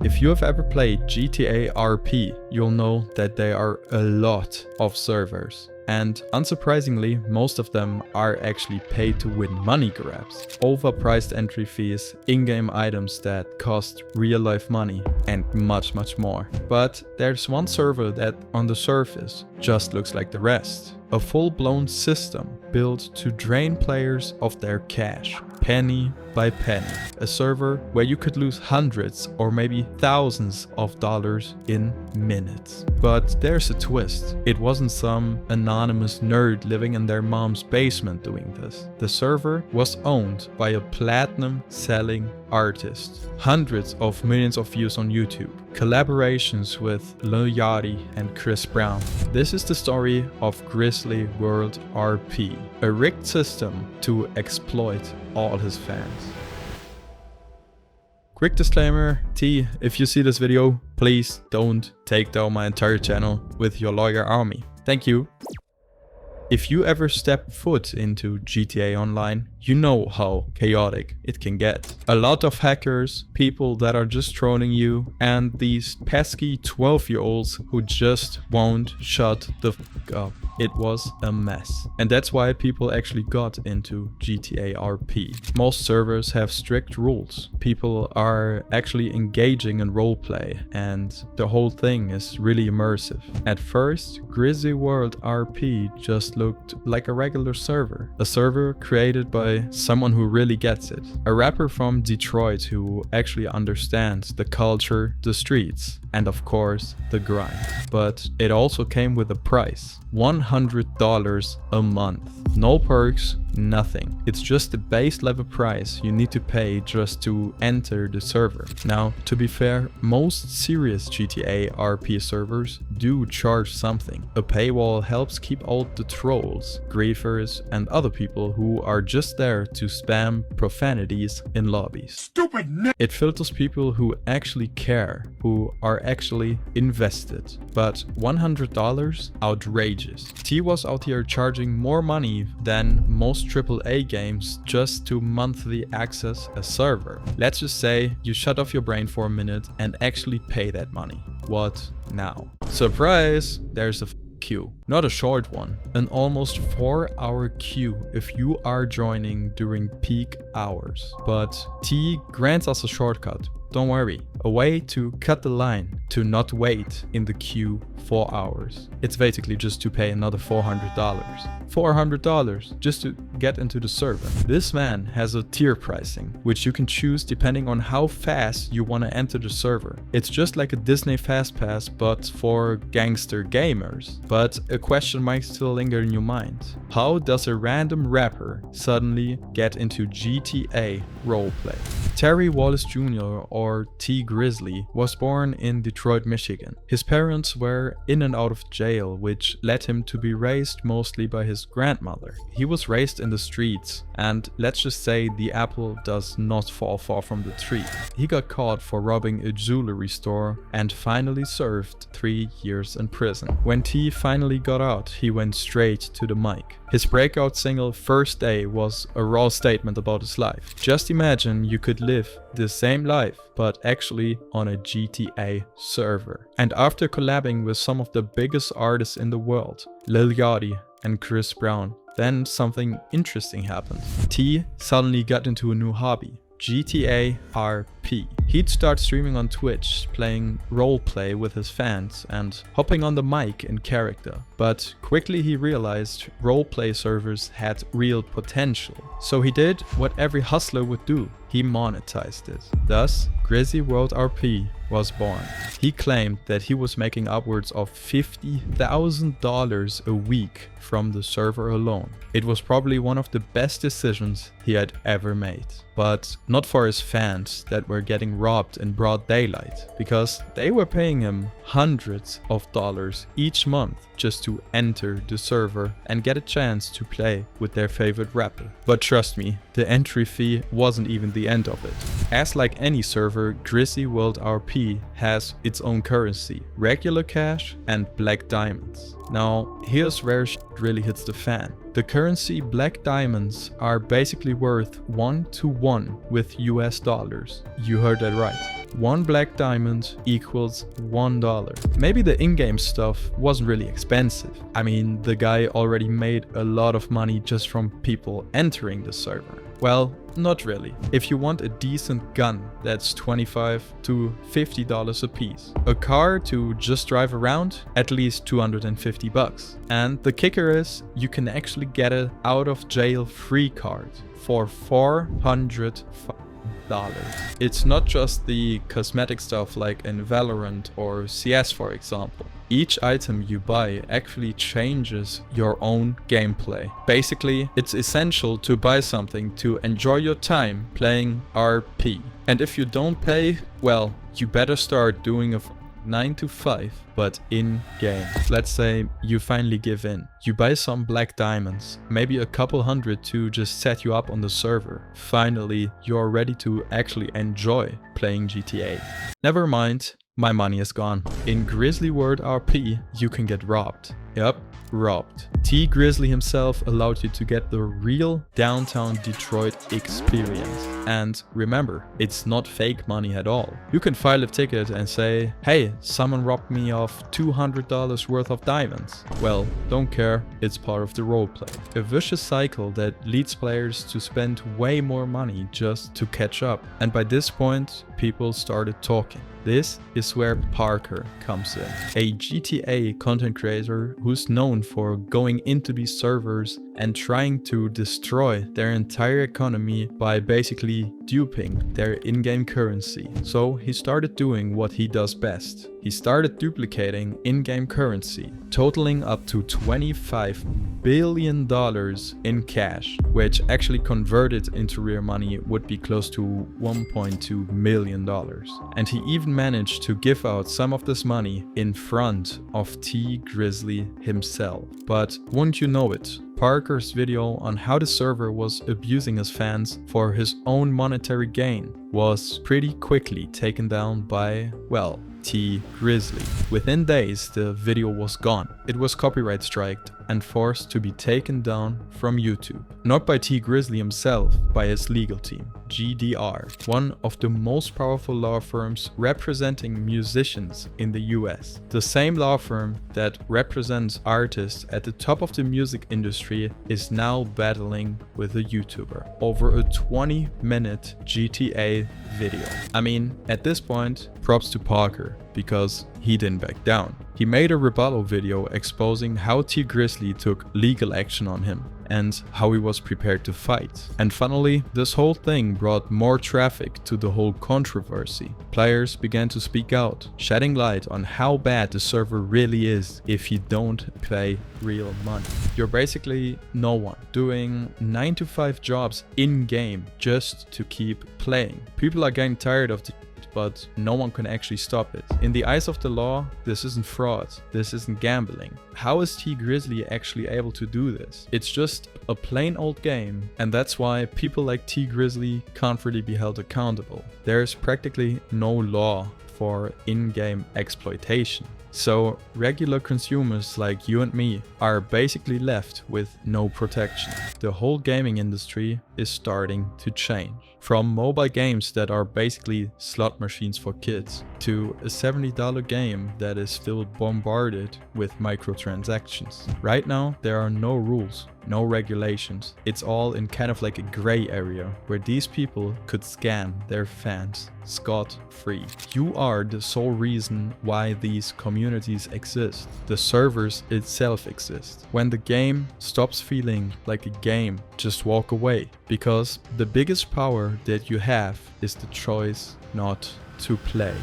If you have ever played GTA RP, you'll know that there are a lot of servers. And unsurprisingly, most of them are actually paid to win money grabs. Overpriced entry fees, in-game items that cost real-life money, and much more. But there's one server that on the surface just looks like the rest. A full-blown system built to drain players of their cash, penny by penny. A server where you could lose hundreds or maybe thousands of dollars in minutes. But there's a twist. It wasn't some anonymous nerd living in their mom's basement doing this. The server was owned by a platinum-selling artist. Hundreds of millions of views on YouTube. Collaborations with Yachty and Chris Brown. This is the story of Grizzly World RP. A rigged system to exploit all his fans. Quick disclaimer, T, if you see this video, please don't take down my entire channel with your lawyer army. Thank you. If you ever step foot into GTA Online, you know how chaotic it can get. A lot of hackers, people that are just trolling you, and these pesky 12-year-olds who just won't shut the fuck up. It was a mess. And that's why people actually got into GTA RP. Most servers have strict rules. People are actually engaging in roleplay, and the whole thing is really immersive. At first, Grizzly World RP just looked like a regular server. A server created by someone who really gets it. A rapper from Detroit who actually understands the culture, the streets, and of course, the grind. But it also came with a price. $100 a month. No perks, nothing. It's just the base level price you need to pay just to enter the server. Now, to be fair, most serious GTA RP servers do charge something. A paywall helps keep out the trolls, griefers, and other people who are just there to spam profanities in lobbies. Stupid! It filters people who actually care, who are actually invested. But $100? Outrageous. T was out here charging more money than most AAA games just to monthly access a server. Let's just say you shut off your brain for a minute and actually pay that money. What now? Surprise! There's a queue. Not a short one. An almost 4-hour queue if you are joining during peak hours. But T grants us a shortcut. Don't worry, a way to cut the line, to not wait in the queue 4 hours. It's basically just to pay another $400. $400 just to get into the server. This man has a tier pricing, which you can choose depending on how fast you want to enter the server. It's just like a Disney Fast Pass, but for gangster gamers. But a question might still linger in your mind. How does a random rapper suddenly get into GTA roleplay? Terry Wallace Jr. or Tee Grizzley was born in Detroit, Michigan. His parents were in and out of jail, which led him to be raised mostly by his grandmother. He was raised in the streets, and let's just say the apple does not fall far from the tree. He got caught for robbing a jewelry store and finally served 3 years in prison. When T finally got out, he went straight to the mic. His breakout single First Day was a raw statement about his life. Just imagine you could live the same life, but actually on a GTA server. And after collabing with some of the biggest artists in the world, Lil Yachty and Chris Brown, then something interesting happened. T suddenly got into a new hobby. GTA RP. He'd start streaming on Twitch, playing roleplay with his fans and hopping on the mic in character. But quickly he realized roleplay servers had real potential. So he did what every hustler would do. He monetized it. Thus, Grizzly World RP was born. He claimed that he was making upwards of $50,000 a week from the server alone. It was probably one of the best decisions he had ever made. But not for his fans that were getting robbed in broad daylight, because they were paying him hundreds of dollars each month just to enter the server and get a chance to play with their favorite rapper. But trust me, the entry fee wasn't even the end of it. As like any server, Grizzly World RP has its own currency, regular cash and black diamonds. Now, here's where shit really hits the fan. The currency black diamonds are basically worth 1 to 1 with US dollars. You heard that right. 1 black diamond equals $1. Maybe the in-game stuff wasn't really expensive. I mean, the guy already made a lot of money just from people entering the server. Well, not really. If you want a decent gun, that's $25 to $50 a piece. A car to just drive around, at least $250. And the kicker is, you can actually get an out of jail free card for $400. It's not just the cosmetic stuff like in Valorant or CS, for example. Each item you buy actually changes your own gameplay. Basically, it's essential to buy something to enjoy your time playing RP. And if you don't play, well, you better start doing a 9 to 5, but in game. Let's say you finally give in. You buy some black diamonds, maybe a couple hundred to just set you up on the server. Finally, you're ready to actually enjoy playing GTA. Never mind, my money is gone. In Grizzly World RP, you can get robbed. Yep, robbed. Tee Grizzley himself allowed you to get the real downtown Detroit experience. And remember, it's not fake money at all. You can file a ticket and say, hey, someone robbed me of $200 worth of diamonds. Well, don't care, it's part of the roleplay. A vicious cycle that leads players to spend way more money just to catch up. And by this point, people started talking. This is where Parkerr comes in, a GTA content creator who's known for going into these servers and trying to destroy their entire economy by basically duping their in-game currency. So he started doing what he does best. He started duplicating in-game currency, totaling up to $25 billion in cash, which actually converted into real money would be close to $1.2 million. And he even managed to give out some of this money in front of Tee Grizzley himself. But wouldn't you know it, Parkerr's video on how the server was abusing his fans for his own monetary gain was pretty quickly taken down by, well, Tee Grizzley. Within days, the video was gone. It was copyright striked and forced to be taken down from YouTube. Not by Tee Grizzley himself, by his legal team, GDR, one of the most powerful law firms representing musicians in the US. The same law firm that represents artists at the top of the music industry is now battling with a YouTuber over a 20-minute GTA video. I mean, at this point, props to Parkerr, because he didn't back down. He made a rebuttal video exposing how Tee Grizzley took legal action on him and how he was prepared to fight. And finally, this whole thing brought more traffic to the whole controversy. Players began to speak out, shedding light on how bad the server really is if you don't pay real money. You're basically no one, doing 9 to 5 jobs in-game just to keep playing. People are getting tired of the but no one can actually stop it. In the eyes of the law, this isn't fraud, this isn't gambling. How is Tee Grizzley actually able to do this? It's just a plain old game, and that's why people like Tee Grizzley can't really be held accountable. There's practically no law for in-game exploitation. So regular consumers like you and me are basically left with no protection. The whole gaming industry is starting to change. From mobile games that are basically slot machines for kids to a $70 game that is still bombarded with microtransactions. Right now, there are no rules, no regulations. It's all in kind of like a gray area where these people could scam their fans scot-free. You are the sole reason why these communities exist. The servers itself exist. When the game stops feeling like a game, just walk away, because the biggest power that you have is the choice not to play.